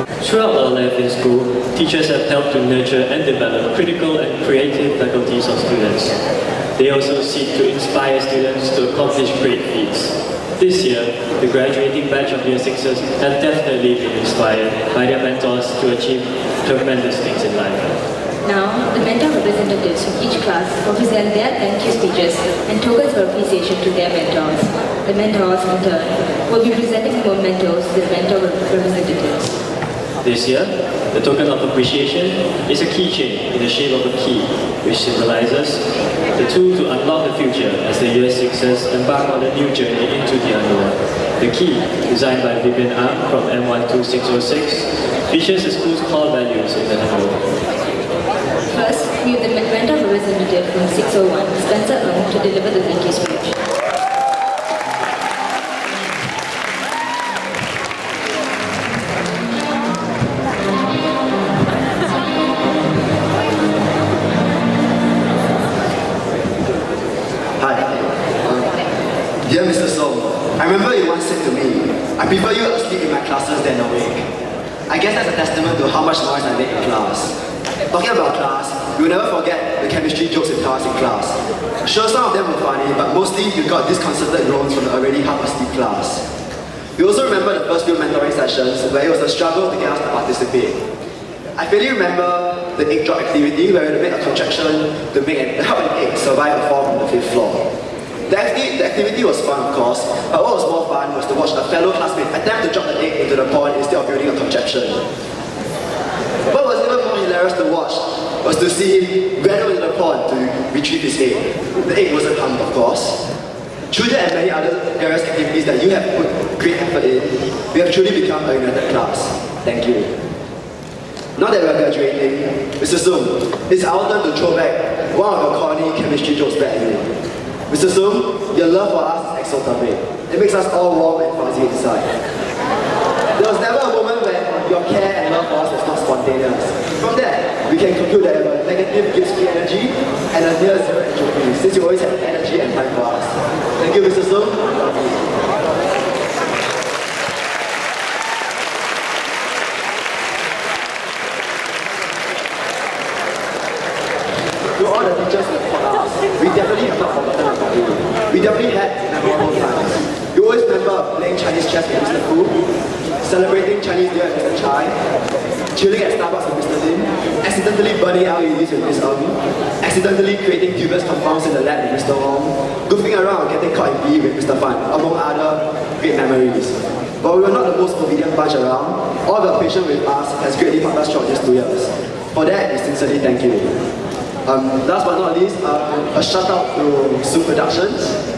Throughout our life in school, teachers have helped to nurture and develop critical and creative faculties of students. They also seek to inspire students to accomplish great feats. This year, the graduating batch of Year 6s have definitely been inspired by their mentors to achieve tremendous things in life. Now, the mentor representatives from each class will present their thank you speeches and tokens of appreciation to their mentors. The mentors, in turn, will be presenting mementos to the mentor representatives. This year, the token of appreciation is a keychain in the shape of a key, which symbolizes the tool to unlock the future as the Year 6s embark on a new journey into the unknown. The key, designed by Vivian Ang from M12606, features the school's core values in the handle. First, we have the mentor representative from 601, Spencer Ng, to deliver the thank you speech. Dear Mr. Song, I remember you once said to me, I prefer you asleep in my classes than awake. I guess that's a testament to how much noise I make in class. Talking about class, you'll never forget the chemistry jokes in class. Sure, some of them were funny, but mostly you got disconcerted groans from the already half-asleep class. You also remember the first few mentoring sessions where it was a struggle to get us to participate. I fairly remember the egg drop activity where we had to make a contraction to help an egg survive a fall from the 5th floor. The activity was fun, of course, but what was more fun was to watch a fellow classmate attempt to drop the egg into the pond instead of building a contraption. What was even more hilarious to watch was to see him run into the pond to retrieve his egg. The egg wasn't harmed, of course. Through that and many other various activities that you have put great effort in, we have truly become a united class. Thank you. Now that we are graduating, Mr. Sung, it's our turn to throw back one of your corny chemistry jokes back at you. Mr. Sung, your love for us is exotic. It makes us all warm and fuzzy inside. There was never a moment when your care and love for us was not spontaneous. From that, we can conclude that a negative gives free energy and a near zero entropy, since you always have energy and time for us. Thank you, Mr. Sung. Love you. To all the teachers who taught us, we definitely have not forgotten about you. We definitely had memorable times. You always remember playing Chinese chess with Mr. Fu, celebrating Chinese New Year with Mr. Chai, chilling at Starbucks with Mr. Lim, accidentally burning LEDs with Ms. Ng, accidentally creating dubious compounds in the lab with Mr. Wong, goofing around and getting caught in PE with Mr. Fan, among other great memories. While we were not the most obedient bunch around, all the patience with us has greatly helped us throughout these 2 years. For that, we sincerely thank you. Last but not least, a shout out to Su Productions.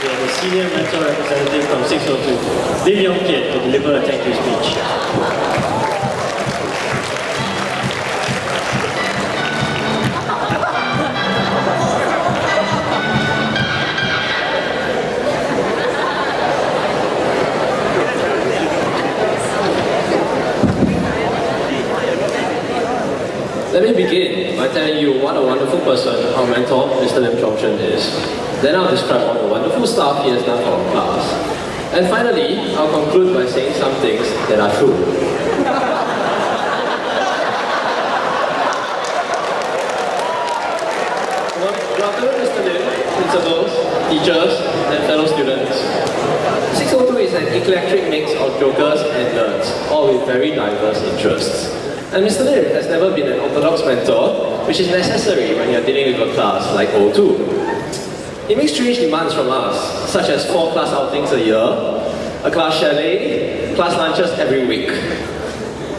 We have a senior mentor representative from 602, Lim Yong Kiat, to deliver a thank you speech. Let me begin by telling you what a wonderful person our mentor, Mr. Lim Chong Chen, is. Then I'll describe all the wonderful stuff he has done for our class. And finally, I'll conclude by saying some things that are true. Good afternoon, Mr. Lim, principals, teachers, and fellow students. 602 is an eclectic mix of jokers and nerds, all with very diverse interests. And Mr. Lim has never been an orthodox mentor, which is necessary when you're dealing with a class like O2. He makes strange demands from us, such as 4 class outings a year, a class chalet, class lunches every week.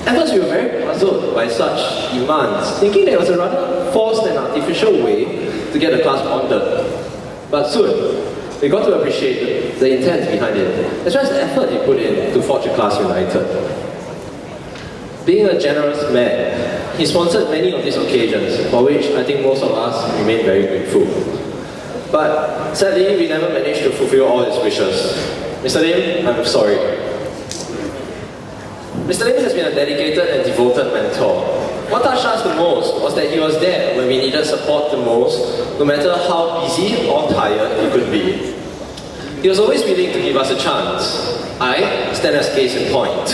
At first we were very puzzled by such demands, thinking that it was a rather forced and artificial way to get the class bonded. But soon, we got to appreciate the intent behind it, as well as the effort he put in to forge the class united. Being a generous man, he sponsored many of these occasions, for which I think most of us remain very grateful. But sadly, we never managed to fulfill all his wishes. Mr. Lim, I'm sorry. Mr. Lim has been a dedicated and devoted mentor. What touched us the most was that he was there when we needed support the most, no matter how busy or tired he could be. He was always willing to give us a chance. I stand as case in point.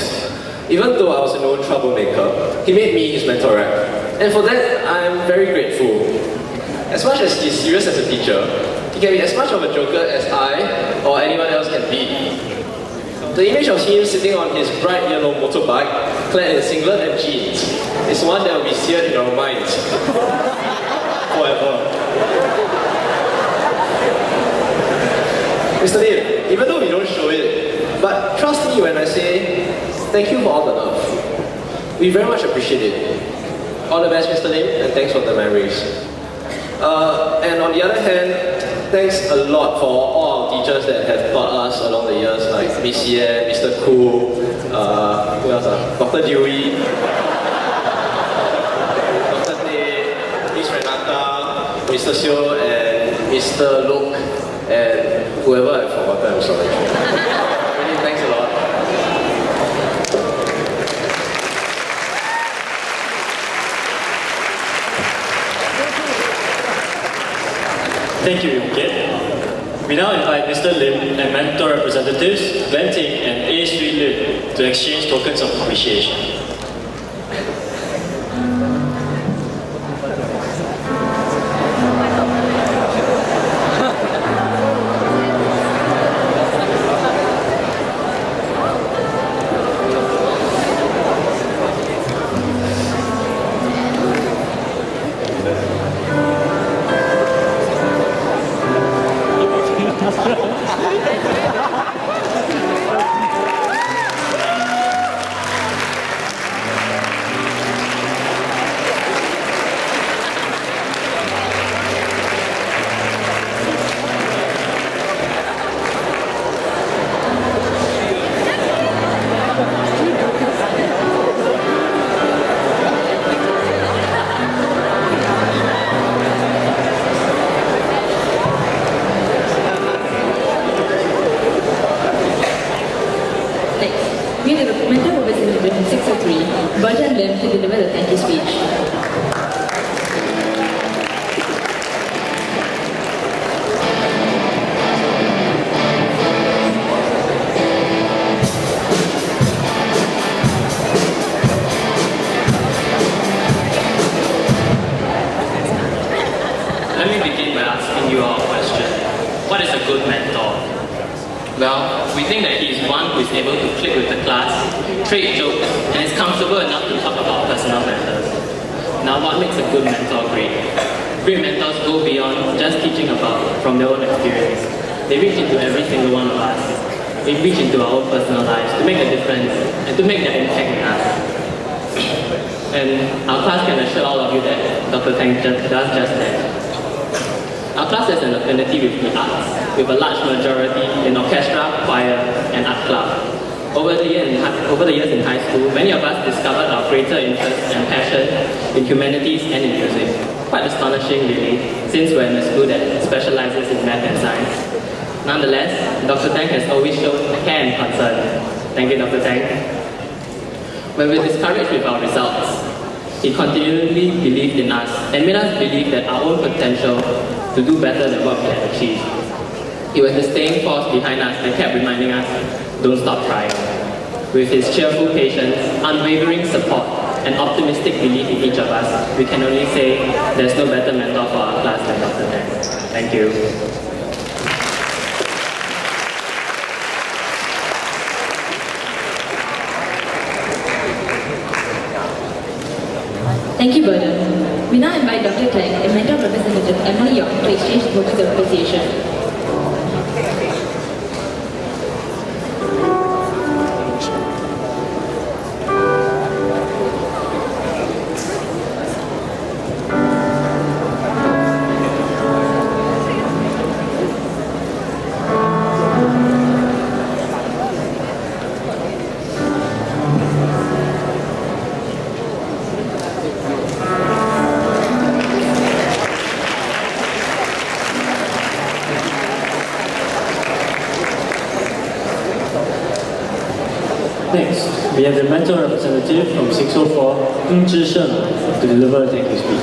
Even though I was a known troublemaker, he made me his mentor rep. And for that, I am very grateful. As much as he's serious as a teacher, he can be as much of a joker as I or anyone else can be. The image of him sitting on his bright yellow motorbike, clad in singlet and jeans, is one that will be seared in our minds forever. Mr. Lim, even though we don't show it, but trust me when I say thank you for all the love. We very much appreciate it. All the best, Mr. Lim, and thanks for the memories. And on the other hand, thanks a lot for all our teachers that have taught us along the years, like Miss Yen, Mr. Koo, who else? Dr. Dewey, Dr. Tay, Miss Renata, Mr. Seo, and Mr. Lok, and whoever I've forgotten, I'm sorry. Really, thanks a lot. Thank you, Yongkit. We now invite Mr. Lim and mentor representatives Glenn Ting and A. Sui Lim to exchange tokens of appreciation. To deliver the thank you speech. Let me begin by asking you all a question. What is a good mentor? Well, we think that he is one who is able to click with the class, trade jokes, and is comfortable enough to talk about personal matters. Now, what makes a good mentor great? Great mentors go beyond just teaching about from their own experience. They reach into every single one of us. They reach into our own personal lives to make a difference and to make their impact in us. And our class can assure all of you that Dr. Tang does just that. Our class has an affinity with the arts, with a large majority in orchestra, choir, and art club. Over the years in high school, many of us discovered our greater interest and passion in humanities and in music. Quite astonishing, really, since we're in a school that specializes in math and science. Nonetheless, Dr. Tang has always shown care and concern. Thank you, Dr. Tang. When we're discouraged with our results, he continually believed in us and made us believe that our own potential to do better than what we had achieved. He was the staying force behind us and kept reminding us, don't stop trying. With his cheerful patience, unwavering support, and optimistic belief in each of us, we can only say there's no better mentor for our class than Dr. Tang. Thank you. Thank you, Burden. We now invite Dr. Tang and mentor representative Emily Young to exchange tokens of appreciation. Next, we have the mentor representative from 604, Ng Zhi Sheng, to deliver a thank you speech.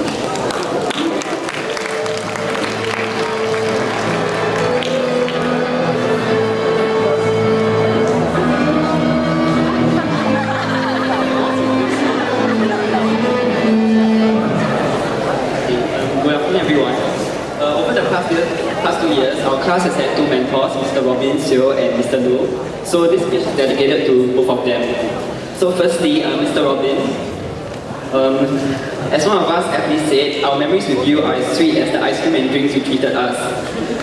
Good afternoon, everyone. Over the past 2 years, our class has had 2 mentors, Mr. Robin Seo and Mr. Lu. So this speech is dedicated to both of them. So firstly, Mr. Robin, as one of us aptly said, our memories with you are as sweet as the ice cream and drinks you treated us.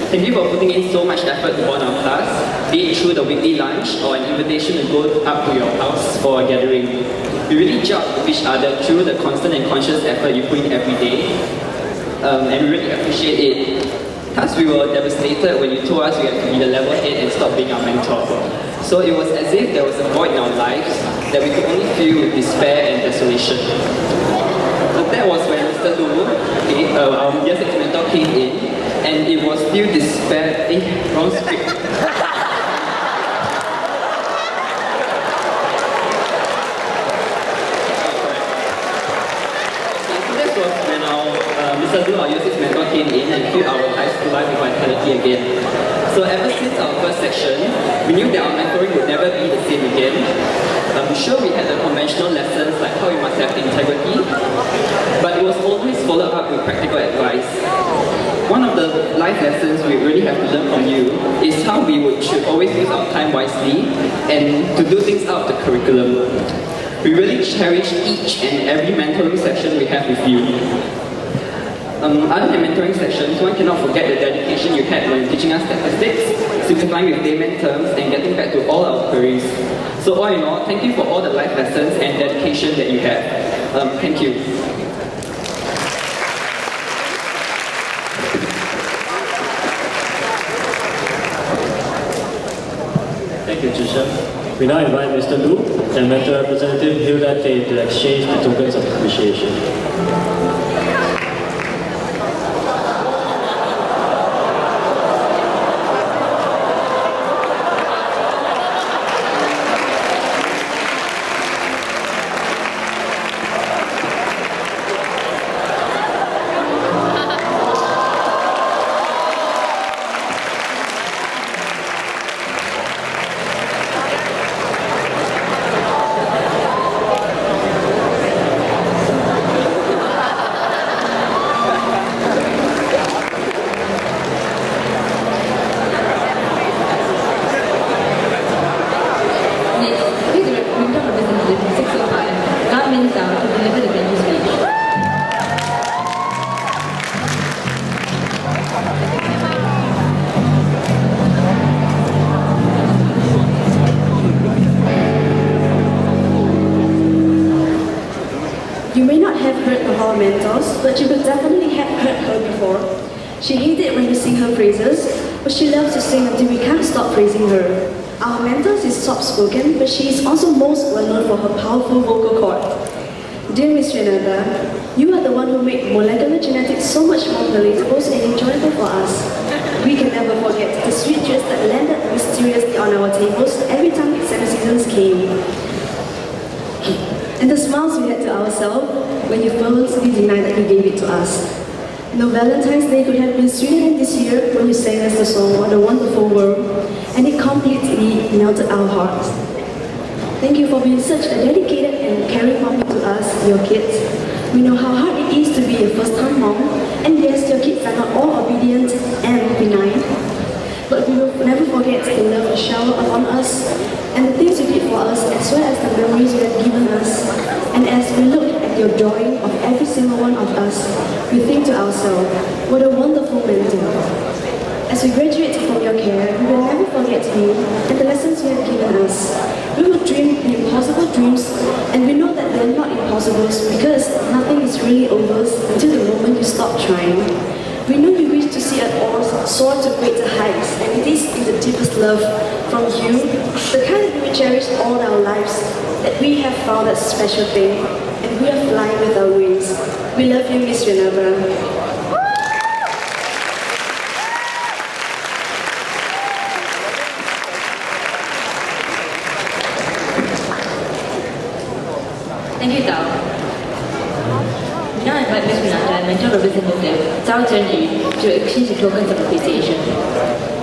Thank you for putting in so much effort to bond our class, be it through the weekly lunch or an invitation to go up to your house for a gathering. We really judge with each other through the constant and conscious effort you put in every day. And we really appreciate it. Thus, we were devastated when you told us we had to be the level head and stop being our mentor. So it was as if there was a void in our lives that we could only feel with despair and desolation. But that was when Mr. Lu, our year 6 mentor, came in, and it was still despair. Wrong script. Mr. Lu, our year 6 mentor, came in and filled our high school life with vitality again. So ever since our first section, we knew that our mentoring would never be the same again. Sure, we had the conventional lessons like how we must have integrity, but it was always followed up with practical advice. One of the life lessons we really have to learn from you is how we should always use our time wisely and to do things out of the curriculum. We really cherish each and every mentoring session we have with you. Other than mentoring sessions, one cannot forget the dedication you had when teaching us statistics, simplifying with layman terms, and getting back to all our queries. So all in all, thank you for all the life lessons and dedication that you have. Thank you. Thank you, Zhi Sheng. We now invite Mr. Lu and mentor representative Hilda Tay to exchange the tokens of appreciation. You may not have heard of our mentors, but you could definitely have heard her before. She hated when you sing her praises, but she loves to sing until we can't stop praising her. Our mentors is soft-spoken, but she is also most well known for her powerful vocal cord. Dear Miss Renata, you are the one who made molecular genetics so much more palatable and enjoyable for us. We can never forget the sweet treats that landed mysteriously on our tables every time exam seasons came. And the smiles we had to ourselves when you fervently denied that you gave it to us. No Valentine's Day could have been sweeter than this year when you sang us the song What a Wonderful World, and it completely melted our hearts. Thank you for being such a dedicated and caring mommy to us, your kids. We know how hard it is to be a first-time mom, and yes, your kids are not all obedient and ourselves. What a wonderful mentor. As we graduate from your care, we will never forget you and the lessons you have given us. We will dream the impossible dreams, and we know that they are not impossible because nothing is really over until the moment you stop trying. We know you wish to see us all soar to greater heights, and it is in the deepest love from you, the kind that we cherish all our lives, that we have found that special thing, and we are flying with our wings. We love you, Miss Renata. Thank you, Tao. Now I invite Ms. Renata and mentor representative Zhao Zhenyu to exchange the tokens of appreciation.